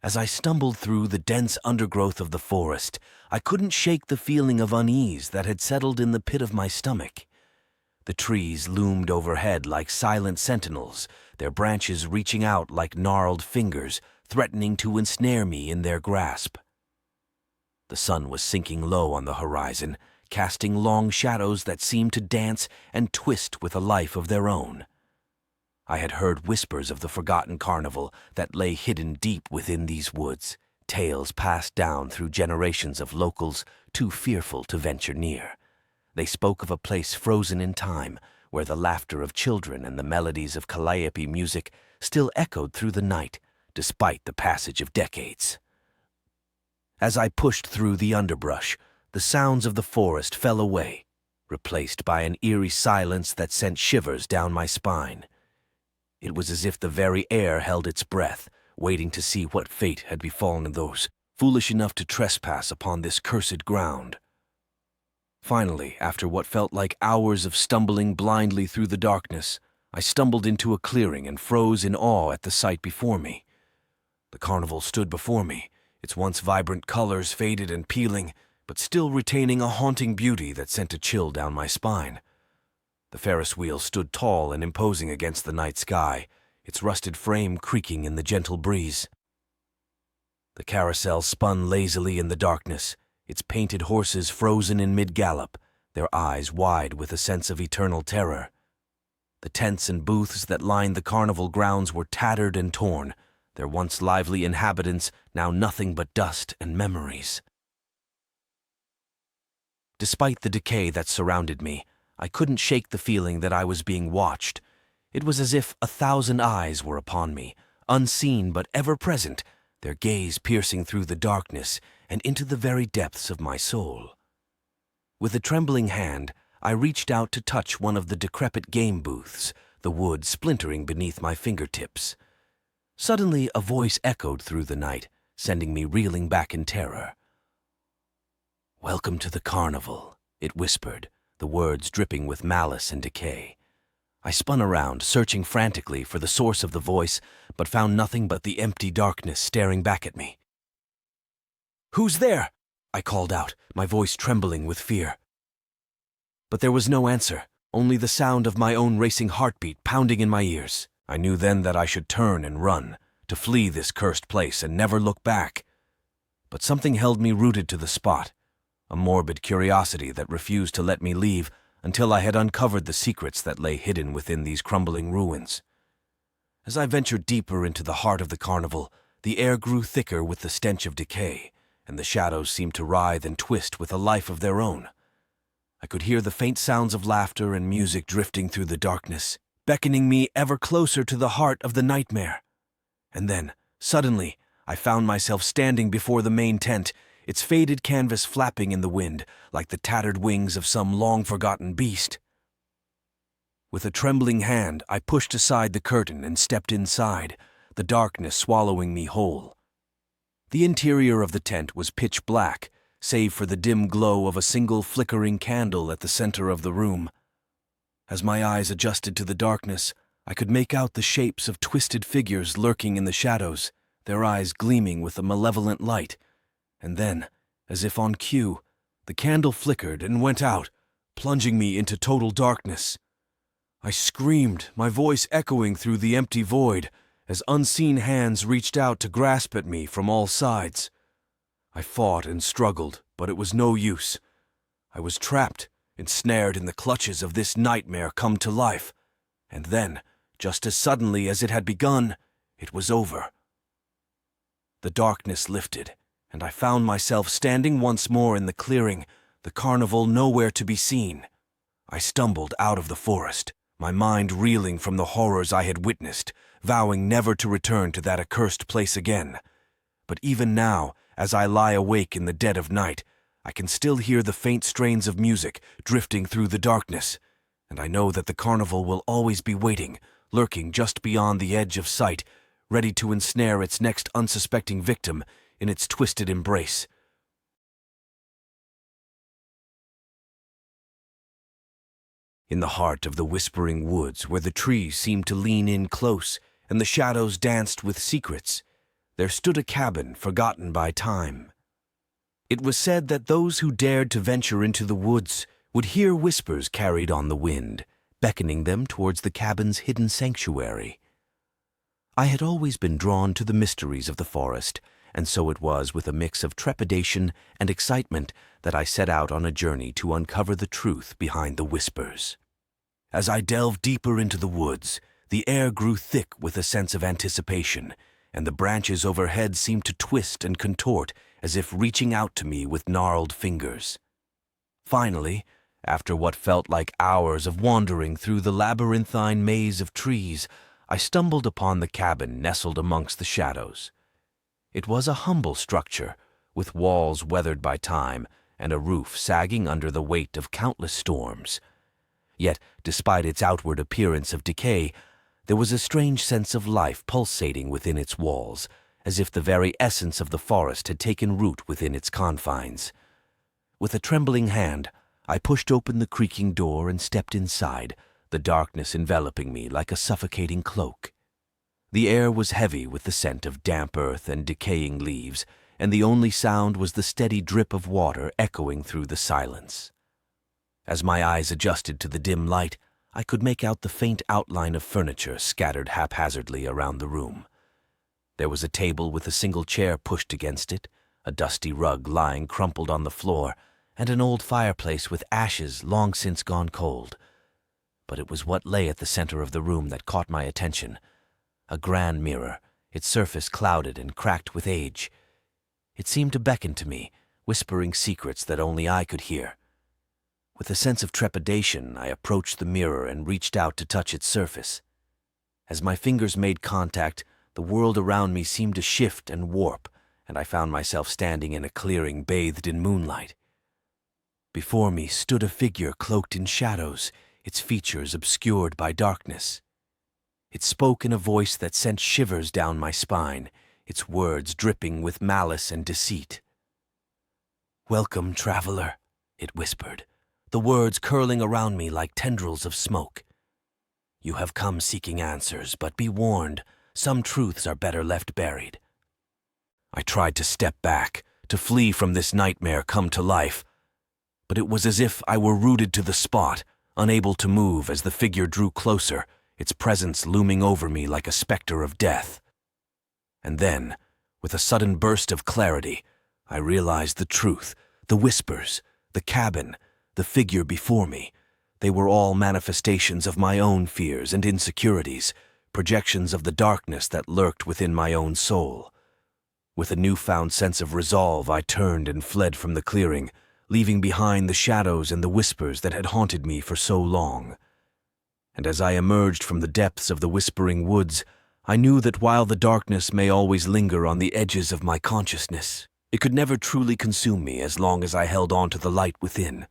As I stumbled through the dense undergrowth of the forest, I couldn't shake the feeling of unease that had settled in the pit of my stomach. The trees loomed overhead like silent sentinels, their branches reaching out like gnarled fingers, threatening to ensnare me in their grasp. The sun was sinking low on the horizon, casting long shadows that seemed to dance and twist with a life of their own. I had heard whispers of the forgotten carnival that lay hidden deep within these woods, tales passed down through generations of locals too fearful to venture near. They spoke of a place frozen in time, where the laughter of children and the melodies of calliope music still echoed through the night, despite the passage of decades. As I pushed through the underbrush, the sounds of the forest fell away, replaced by an eerie silence that sent shivers down my spine. It was as if the very air held its breath, waiting to see what fate had befallen those foolish enough to trespass upon this cursed ground. Finally, after what felt like hours of stumbling blindly through the darkness, I stumbled into a clearing and froze in awe at the sight before me. The carnival stood before me, its once vibrant colors faded and peeling, but still retaining a haunting beauty that sent a chill down my spine. The Ferris wheel stood tall and imposing against the night sky, its rusted frame creaking in the gentle breeze. The carousel spun lazily in the darkness, its painted horses frozen in mid-gallop, their eyes wide with a sense of eternal terror. The tents and booths that lined the carnival grounds were tattered and torn, their once lively inhabitants now nothing but dust and memories. Despite the decay that surrounded me, I couldn't shake the feeling that I was being watched. It was as if 1,000 eyes were upon me, unseen but ever present, their gaze piercing through the darkness and into the very depths of my soul. With a trembling hand, I reached out to touch one of the decrepit game booths, the wood splintering beneath my fingertips. Suddenly, a voice echoed through the night, sending me reeling back in terror. "Welcome to the carnival," it whispered, the words dripping with malice and decay. I spun around, searching frantically for the source of the voice, but found nothing but the empty darkness staring back at me. "Who's there?" I called out, my voice trembling with fear. But there was no answer, only the sound of my own racing heartbeat pounding in my ears. I knew then that I should turn and run, to flee this cursed place and never look back. But something held me rooted to the spot, a morbid curiosity that refused to let me leave until I had uncovered the secrets that lay hidden within these crumbling ruins. As I ventured deeper into the heart of the carnival, the air grew thicker with the stench of decay, and the shadows seemed to writhe and twist with a life of their own. I could hear the faint sounds of laughter and music drifting through the darkness, beckoning me ever closer to the heart of the nightmare. And then, suddenly, I found myself standing before the main tent, its faded canvas flapping in the wind like the tattered wings of some long-forgotten beast. With a trembling hand, I pushed aside the curtain and stepped inside, the darkness swallowing me whole. The interior of the tent was pitch black, save for the dim glow of a single flickering candle at the center of the room. As my eyes adjusted to the darkness, I could make out the shapes of twisted figures lurking in the shadows, their eyes gleaming with a malevolent light. And then, as if on cue, the candle flickered and went out, plunging me into total darkness. I screamed, my voice echoing through the empty void, as unseen hands reached out to grasp at me from all sides. I fought and struggled, but it was no use. I was trapped, ensnared in the clutches of this nightmare come to life. And then, just as suddenly as it had begun, it was over. The darkness lifted, and I found myself standing once more in the clearing, the carnival nowhere to be seen. I stumbled out of the forest, my mind reeling from the horrors I had witnessed, vowing never to return to that accursed place again. But even now, as I lie awake in the dead of night, I can still hear the faint strains of music drifting through the darkness, and I know that the carnival will always be waiting, lurking just beyond the edge of sight, ready to ensnare its next unsuspecting victim in its twisted embrace. In the heart of the whispering woods, where the trees seemed to lean in close and the shadows danced with secrets, there stood a cabin forgotten by time. It was said that those who dared to venture into the woods would hear whispers carried on the wind, beckoning them towards the cabin's hidden sanctuary. I had always been drawn to the mysteries of the forest, and so it was with a mix of trepidation and excitement that I set out on a journey to uncover the truth behind the whispers. As I delved deeper into the woods, the air grew thick with a sense of anticipation, and the branches overhead seemed to twist and contort as if reaching out to me with gnarled fingers. Finally, after what felt like hours of wandering through the labyrinthine maze of trees, I stumbled upon the cabin nestled amongst the shadows. It was a humble structure, with walls weathered by time and a roof sagging under the weight of countless storms. Yet, despite its outward appearance of decay, there was a strange sense of life pulsating within its walls, as if the very essence of the forest had taken root within its confines. With a trembling hand, I pushed open the creaking door and stepped inside, the darkness enveloping me like a suffocating cloak. The air was heavy with the scent of damp earth and decaying leaves, and the only sound was the steady drip of water echoing through the silence. As my eyes adjusted to the dim light, I could make out the faint outline of furniture scattered haphazardly around the room. There was a table with a single chair pushed against it, a dusty rug lying crumpled on the floor, and an old fireplace with ashes long since gone cold. But it was what lay at the center of the room that caught my attention. A grand mirror, its surface clouded and cracked with age. It seemed to beckon to me, whispering secrets that only I could hear. With a sense of trepidation, I approached the mirror and reached out to touch its surface. As my fingers made contact, the world around me seemed to shift and warp, and I found myself standing in a clearing bathed in moonlight. Before me stood a figure cloaked in shadows, its features obscured by darkness. It spoke in a voice that sent shivers down my spine, its words dripping with malice and deceit. "Welcome, traveler," it whispered, the words curling around me like tendrils of smoke. "You have come seeking answers, but be warned, some truths are better left buried." I tried to step back, to flee from this nightmare come to life, but it was as if I were rooted to the spot, unable to move as the figure drew closer, its presence looming over me like a specter of death. And then, with a sudden burst of clarity, I realized the truth, the whispers, the cabin, the figure before me. They were all manifestations of my own fears and insecurities, projections of the darkness that lurked within my own soul. With a newfound sense of resolve, I turned and fled from the clearing, leaving behind the shadows and the whispers that had haunted me for so long. And as I emerged from the depths of the whispering woods, I knew that while the darkness may always linger on the edges of my consciousness, it could never truly consume me as long as I held on to the light within.